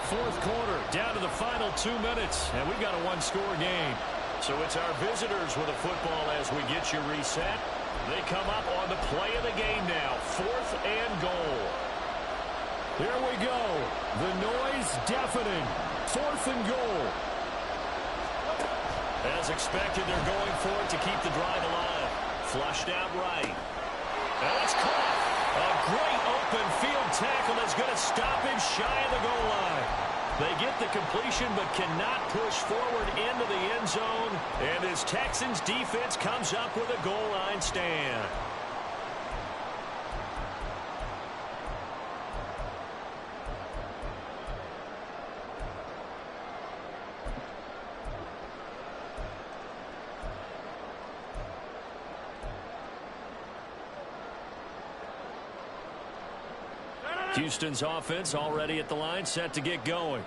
4th quarter, down to the final 2 minutes, and we've got a 1-score game. So it's our visitors with a football as we get you reset. They come up on the play of the game now. 4th and goal. Here we go. The noise deafening. 4th and goal. As expected, they're going for it to keep the drive alive. Flushed out right. And it's caught. A great open field tackle that's going to stop him shy of the goal line. They get the completion but cannot push forward into the end zone. And as Texans defense comes up with a goal line stand. Houston's offense already at the line, set to get going.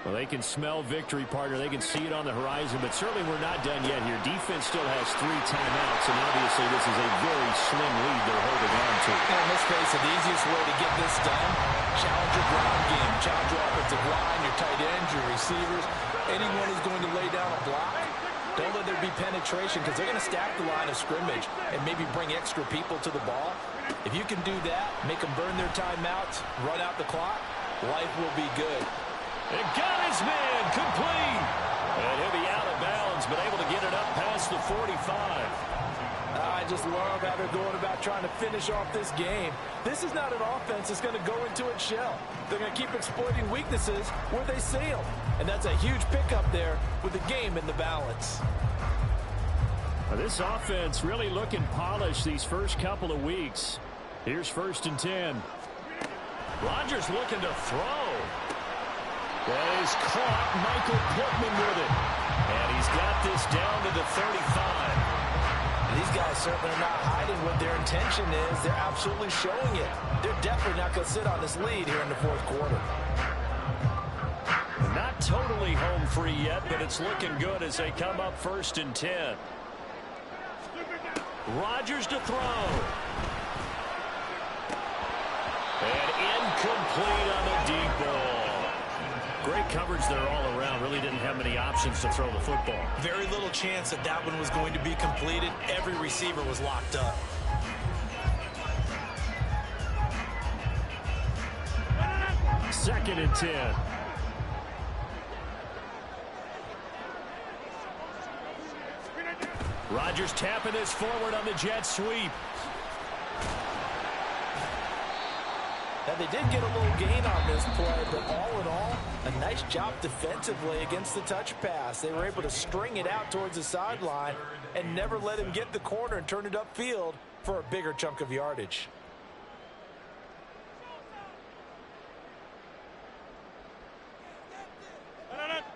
Well, they can smell victory, partner. They can see it on the horizon, but certainly we're not done yet here. Defense still has 3 timeouts, and obviously this is a very slim lead they're holding on to. And let's face it, the easiest way to get this done, challenge your ground game, challenge your offensive line, your tight ends, your receivers, anyone who's going to lay down a block. Don't let there be penetration because they're going to stack the line of scrimmage and maybe bring extra people to the ball. If you can do that, make them burn their timeouts, run out the clock, life will be good. And got his man complete. And he'll be out of bounds, but able to get it up past the 45. I just love how they're going about trying to finish off this game. This is not an offense that's going to go into its shell. They're going to keep exploiting weaknesses where they see them. And that's a huge pickup there with the game in the balance. This offense really looking polished these first couple of weeks. Here's 1st and 10. Rodgers looking to throw. Well, he's caught Michael Pittman with it. And he's got this down to the 35. These guys certainly are not hiding what their intention is. They're absolutely showing it. They're definitely not going to sit on this lead here in the 4th quarter. Not totally home free yet, but it's looking good as they come up 1st and 10. Rodgers to throw. And incomplete on the deep ball. Great coverage there all around. Really didn't have many options to throw the football. Very little chance that that one was going to be completed. Every receiver was locked up. Second and 10. Rodgers tapping this forward on the jet sweep. Now, they did get a little gain on this play, but all in all, a nice job defensively against the touch pass. They were able to string it out towards the sideline and never let him get the corner and turn it upfield for a bigger chunk of yardage.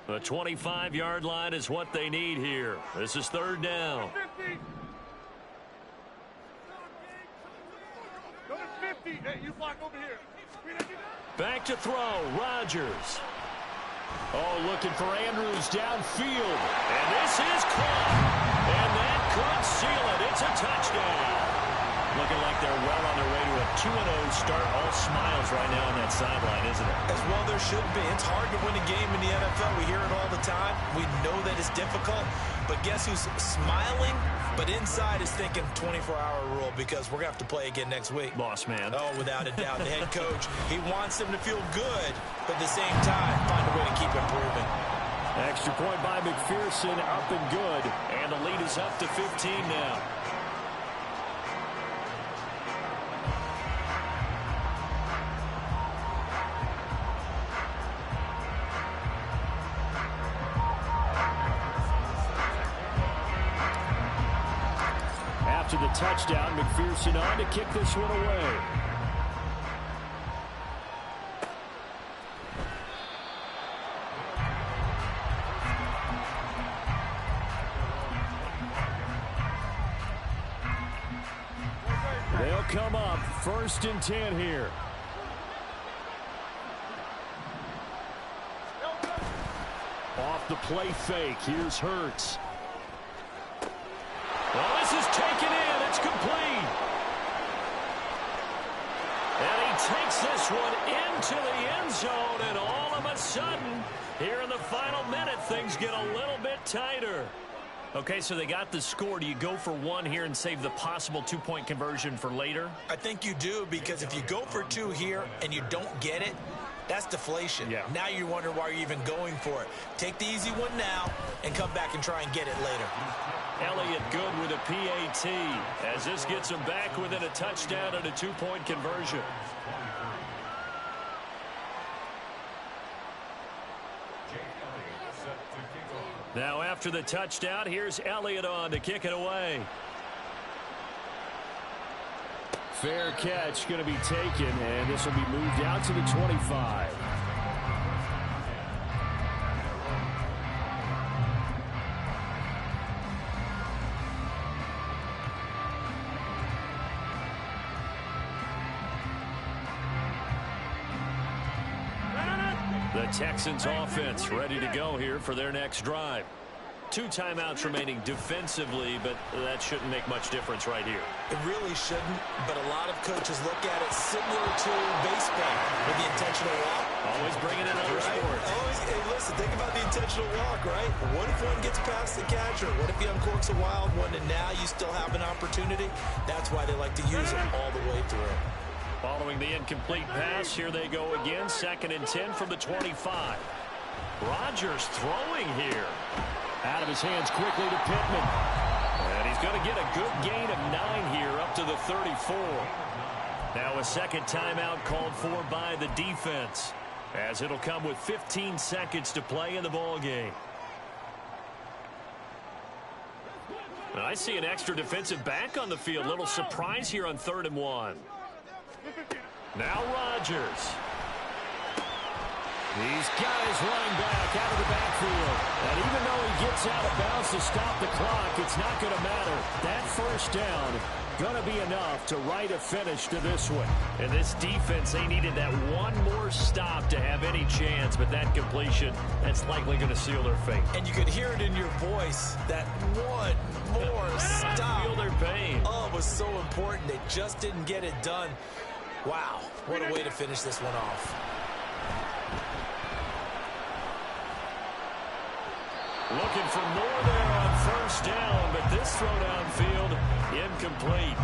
The 25-yard line is what they need here. This is third down. Hey, you block over here. Back to throw, Rodgers. Oh, looking for Andrews downfield. And this is caught. And that could seal it. It's a touchdown. Looking like they're well on their way to a 2-0 start. All smiles right now on that sideline, isn't it? As well there should be. It's hard to win a game in the NFL. We hear it all the time. We know that it's difficult. But guess who's smiling? But inside is thinking 24-hour rule because we're going to have to play again next week. Boss man. Oh, without a doubt. The head coach, he wants them to feel good, but at the same time, find a way to keep improving. Extra point by McPherson, up and good. And the lead is up to 15 now. After the touchdown, McPherson on to kick this one away. They'll come up first and 10 here. Off the play fake. Here's Hurts. Well, this is taken in. It's complete. And he takes this one into the end zone, and all of a sudden, here in the final minute, things get a little bit tighter. Okay, so they got the score. Do you go for one here and save the possible two-point conversion for later? I think you do, because if you go for two here and you don't get it, that's deflation. Yeah. Now you wonder why you're even going for it. Take the easy one now and come back and try and get it later. Elliott good with a PAT as this gets him back within a touchdown and a two-point conversion. Now after the touchdown, here's Elliott on to kick it away. Fair catch going to be taken, and this will be moved out to the 25. The Texans offense ready to go here for their next drive. 2 timeouts remaining defensively, but that shouldn't make much difference right here. It really shouldn't, but a lot of coaches look at it similar to baseball with the intentional walk. Always bringing in other sports. Always, hey, listen, think about the intentional walk, right? What if one gets past the catcher? What if he uncorks a wild one and now you still have an opportunity? That's why they like to use it all the way through. Following the incomplete pass, here they go again. 2nd and 10 from the 25. Rodgers throwing here. Out of his hands quickly to Pittman. And he's going to get a good gain of 9 here up to the 34. Now a second timeout called for by the defense, as it'll come with 15 seconds to play in the ball game. I see an extra defensive back on the field. Little surprise here on 3rd and 1. Now Rodgers. These guys running back out of the backfield. And even though he gets out of bounds to stop the clock, it's not going to matter. That first down going to be enough to write a finish to this one. And this defense, they needed that one more stop to have any chance. But that completion, that's likely going to seal their fate. And you could hear it in your voice, that one more stop. Feel their pain. was so important. They just didn't get it done. Wow, what a way to finish this one off. Looking for more there on first down, but this throw downfield, incomplete.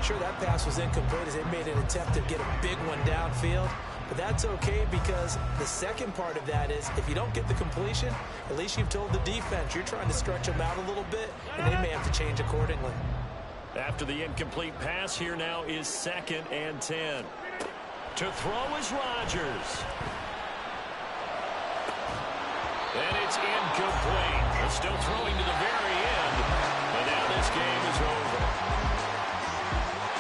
Sure, that pass was incomplete as they made an attempt to get a big one downfield. But that's okay because the second part of that is if you don't get the completion, at least you've told the defense you're trying to stretch them out a little bit, and they may have to change accordingly. After the incomplete pass, here now is 2nd and 10. To throw is Rodgers. And it's incomplete. They're still throwing to the very end. But now this game is over.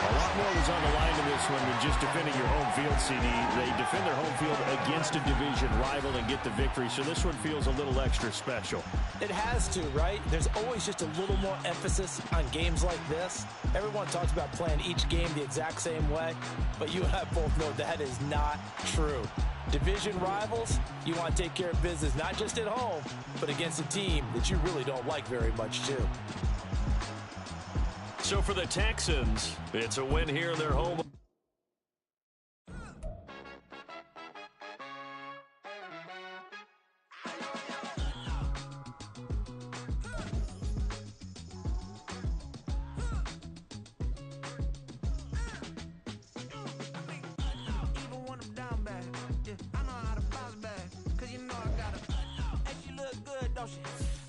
A lot more was on the line in this one than just defending your home field, CD. They defend their home field against a division rival and get the victory, so this one feels a little extra special. It has to, right? There's always just a little more emphasis on games like this. Everyone talks about playing each game the exact same way, but you and I both know that is not true. Division rivals, you want to take care of business not just at home, but against a team that you really don't like very much, too. So for the Texans, it's a win here in their home.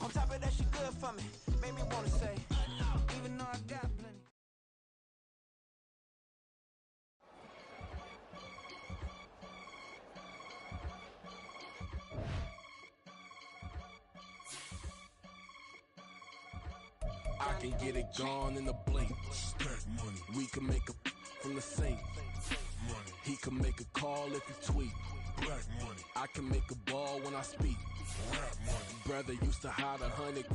On top of that, she good for me. Made me want to say, even though I got plenty. I can get it gone in a blink. Stack money. We can make a from the sink. Money. He can make a call if he tweet. Black money. I can make a ball when I speak. Rap money. Brother used to hide 100.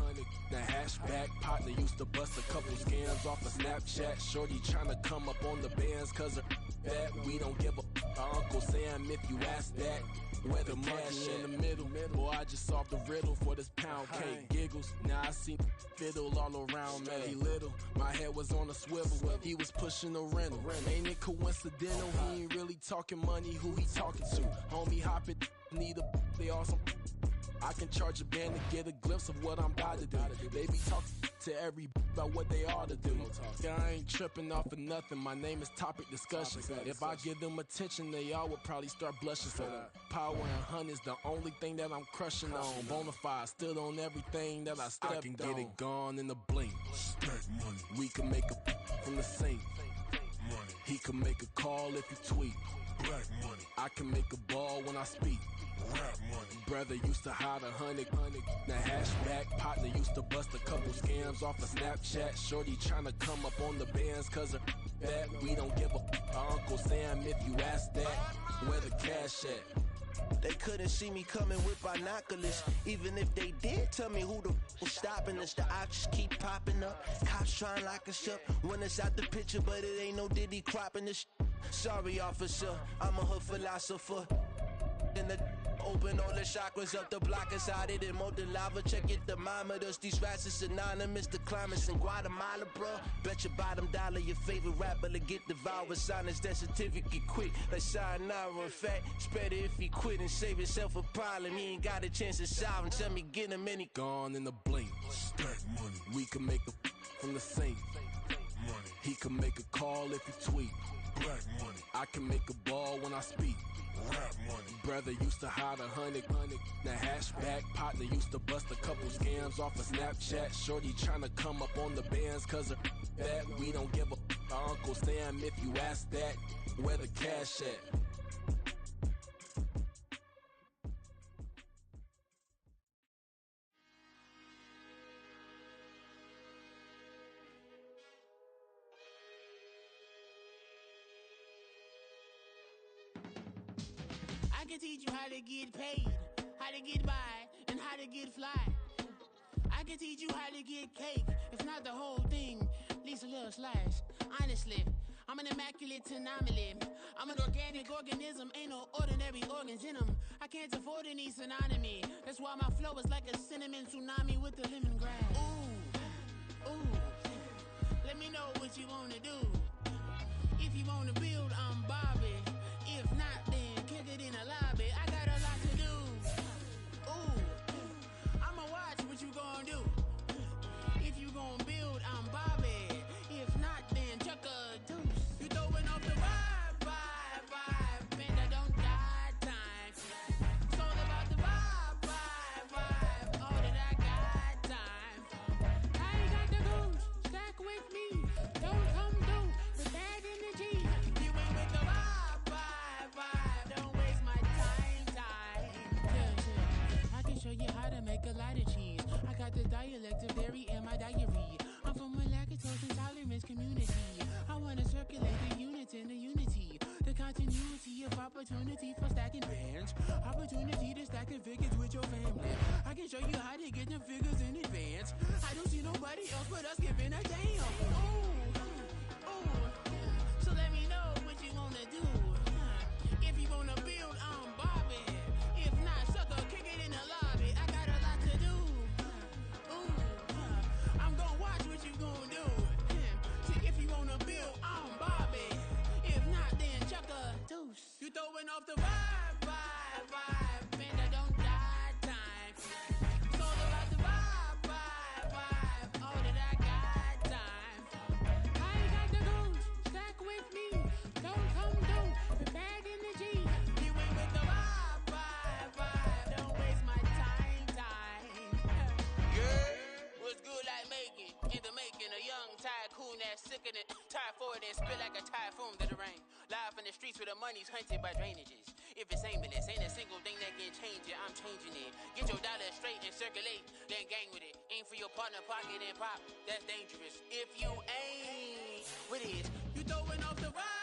The hashback partner used to bust a couple scams off of Snapchat. Shorty tryna come up on the bands cause of that. We don't give a Uncle Sam if you ask that. Where the cash in the middle. Boy, I just solved the riddle for this pound cake. Giggles, now I see fiddle all around me. He little, my head was on a swivel. He was pushing a rental. Ain't it coincidental? He ain't really talking money, who he talking to? Homie hop it, need a, they awesome. I can charge a band to get a glimpse of what I'm about to do. They be talking to every about what they ought to do. Yeah, I ain't tripping off of nothing. My name is Topic Discussion. If I give them attention, they all would probably start blushing. So power and hunt is the only thing that I'm crushing on. Bonafide stood on everything that I stepped on. I can get it gone in a blink. Stack money. We can make a from the sink. Money. He can make a call if he tweet. Black money. I can make a ball when I speak. Rap money. Brother used to hide 100. The hashback partner used to bust a couple scams off of Snapchat. Shorty tryna come up on the bands cause of that. We don't give a Uncle Sam if you ask that. Where the cash at? They couldn't see me coming with binoculars. Even if they did tell me who the was stopping us, the options keep popping up. Cops trying to lock us up when it's out the picture, but it ain't no Diddy cropping this. Sorry, officer, I'm a hood philosopher. In the open all the chakras up the block inside it and molten lava. Check it thermometers. These rats is synonymous. The climates in Guatemala, bro. Bet your bottom dollar your favorite rapper to get devoured. Sign his death certificate quick. Like sayonara. In fact, it's better if he quit and save himself a problem. He ain't got a chance to solve and tell me get him any. Gone in a blink. Stack money. We can make a from the sink. Money. He can make a call if he tweet. Black money. I can make a ball when I speak. Rap money. Brother used to hide 100. The hashback partner used to bust a couple scams off of Snapchat. Shorty tryna come up on the bands cause of that. We don't give a Uncle Sam if you ask that. Where the cash at? I can teach you how to get paid, how to get by, and how to get fly. I can teach you how to get cake, if not the whole thing, at least a little slice. Honestly, I'm an immaculate anomaly. I'm an organic organism, ain't no ordinary organs in them. I can't afford any synonymy. That's why my flow is like a cinnamon tsunami with the lemongrass. Ooh, ooh. Let me know what what you wanna do. If you wanna build, I'm Bobby. If not, then kick it in the lobby. I got a lot to do. Ooh, I'ma watch what you gonna do. If you gonna build, I'm Bobby. If not, then chuck a deuce. You throwing off the vibe. Man, I don't die time. It's all about the vibe. All that I got time. I ain't got the goose. Stack with me. Don't come through with bad energy. You ain't with the vibe. Don't waste my time. Yeah. I can show you how to make a lot of cheese. I got the dialect of dairy in my diary. I'm from a lactose intolerance community. I wanna circulate the units in the unity. The continuity of opportunity for stacking bands. Opportunity to stack the figures with your family. I can show you how to get the figures in advance. I don't see nobody else but us giving a damn. Ooh. So let me know what you wanna do. If you wanna build, I'm Bobby. If not, sucker, kick it in the lobby. I got a lot to do. Ooh, I'm gonna watch what you gonna do. See, if you wanna build, I'm Bobby. If not, then chuck a deuce. You throwing off the vibe. Man, I don't die time. It's all about the vibe. All that I got time. I ain't got the goose. Stack with me. Don't come through with bad energy. You ain't with the vibe. Don't waste my time. Yeah. What's good like making? In the making, a young tycoon that's sick in it. Tie forward and spit like a typhoon to the rain. Live in the streets where the money's hunted by drainages. If it's aimless, ain't a single thing that can change it. I'm changing it. Get your dollar straight and circulate, then gang with it. Aim for your partner pocket and pop. That's dangerous. If you ain't, what is? You throwing off the vibe.